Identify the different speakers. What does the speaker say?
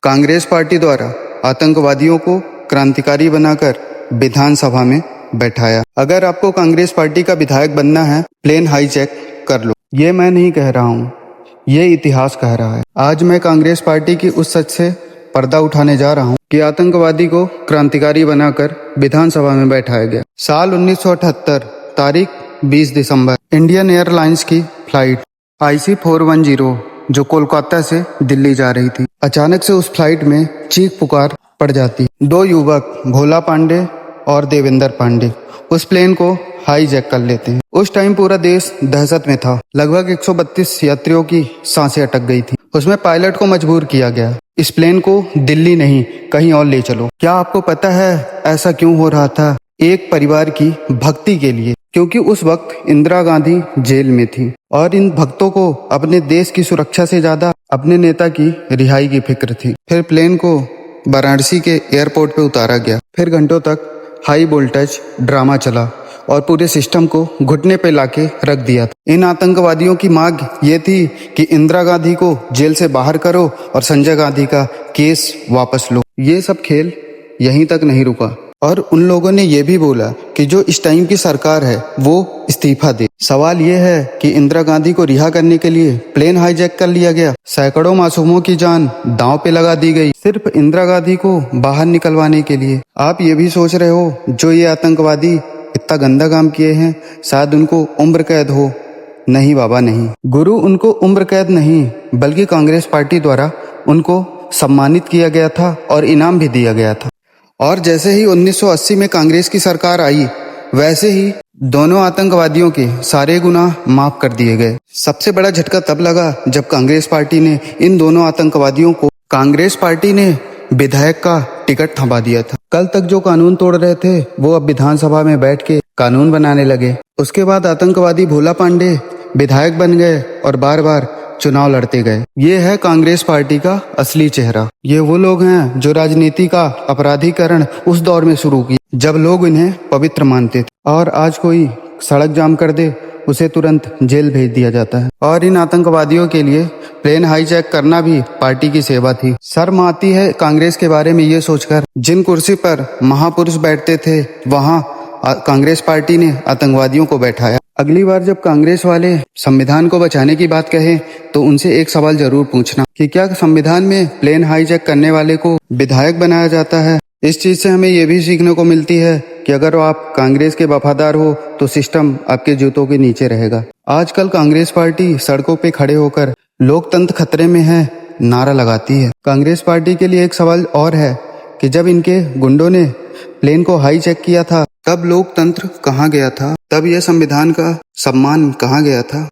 Speaker 1: Congress party द्वारा आतंकवादियों को क्रांतिकारी बनाकर विधानसभा में बैठाया। अगर आपको कांग्रेस पार्टी का विधायक बनना है, प्लेन हाईजैक कर लो। ये मैं नहीं कह रहा हूँ, ये इतिहास कह रहा है। आज मैं कांग्रेस पार्टी की उस सच से पर्दा उठाने जा रहा हूँ कि आतंकवादी को क्रांतिकारी बनाकर विधानसभा में बैठाया गया। साल 1978, तारीख 20 दिसंबर, इंडियन एयरलाइंस की फ्लाइट IC-410 जो कोलकाता से दिल्ली जा रही थी, अचानक से उस फ्लाइट में चीख पुकार पड़ जाती। दो युवक भोला पांडे और देवेंद्र पांडे उस प्लेन को हाईजैक कर लेते हैं। उस टाइम पूरा देश दहशत में था। लगभग 132 यात्रियों की सांसें अटक गई थी। उसमें पायलट को मजबूर किया गया, इस प्लेन को दिल्ली नहीं कहीं और ले चलो। क्या आपको पता है ऐसा क्यों हो रहा था? एक परिवार की भक्ति के लिए, क्योंकि उस वक्त इंदिरा गांधी जेल में थी और इन भक्तों को अपने देश की सुरक्षा से ज्यादा अपने नेता की रिहाई की फिक्र थी। फिर प्लेन को वाराणसी के एयरपोर्ट पे उतारा गया। फिर घंटों तक हाई वोल्टेज ड्रामा चला और पूरे सिस्टम को घुटने पे लाके रख दिया था। इन आतंकवादियों की मांग ये थी कि इंदिरा गांधी को जेल से बाहर करो और संजय गांधी का केस वापस लो। ये सब खेल यहीं तक नहीं रुका और उन लोगों ने ये भी बोला कि जो इस टाइम की सरकार है वो इस्तीफा दे। सवाल ये है कि इंदिरा गांधी को रिहा करने के लिए प्लेन हाईजैक कर लिया गया, सैकड़ों मासूमों की जान दांव पे लगा दी गई सिर्फ इंदिरा गांधी को बाहर निकलवाने के लिए। आप ये भी सोच रहे हो जो ये आतंकवादी इतना गंदा काम किए हैं शायद उनको उम्र कैद हो? नहीं बाबा नहीं, गुरु, उनको उम्र कैद नहीं बल्कि कांग्रेस पार्टी द्वारा उनको सम्मानित किया गया था और इनाम भी दिया गया था। और जैसे ही 1980 में कांग्रेस की सरकार आई, वैसे ही दोनों आतंकवादियों के सारे गुनाह माफ कर दिए गए। सबसे बड़ा झटका तब लगा जब कांग्रेस पार्टी ने इन दोनों आतंकवादियों को कांग्रेस पार्टी ने विधायक का टिकट थमा दिया था। कल तक जो कानून तोड़ रहे थे वो अब विधानसभा में बैठ के कानून बनाने लगे। उसके बाद आतंकवादी भोला पांडे विधायक बन गए और बार बार चुनाव लड़ते गए। ये है कांग्रेस पार्टी का असली चेहरा। ये वो लोग हैं जो राजनीति का अपराधीकरण उस दौर में शुरू किया जब लोग इन्हें पवित्र मानते थे और आज कोई सड़क जाम कर दे उसे तुरंत जेल भेज दिया जाता है। और इन आतंकवादियों के लिए प्लेन हाईजैक करना भी पार्टी की सेवा थी। शर्म आती है कांग्रेस के बारे में ये सोचकर, जिन कुर्सी पर महापुरुष बैठते थे वहां कांग्रेस पार्टी ने आतंकवादियों को बैठाया। अगली बार जब कांग्रेस वाले संविधान को बचाने की बात कहें तो उनसे एक सवाल जरूर पूछना कि क्या संविधान में प्लेन हाईजैक करने वाले को विधायक बनाया जाता है? इस चीज से हमें ये भी सीखने को मिलती है कि अगर आप कांग्रेस के वफादार हो तो सिस्टम आपके जूतों के नीचे रहेगा। आजकल कांग्रेस पार्टी सड़कों पे खड़े होकर लोकतंत्र खतरे में है नारा लगाती है। कांग्रेस पार्टी के लिए एक सवाल और है कि जब इनके गुंडों ने प्लेन को हाईजैक किया था तब लोकतंत्र कहाँ गया था? तब यह संविधान का सम्मान कहाँ गया था?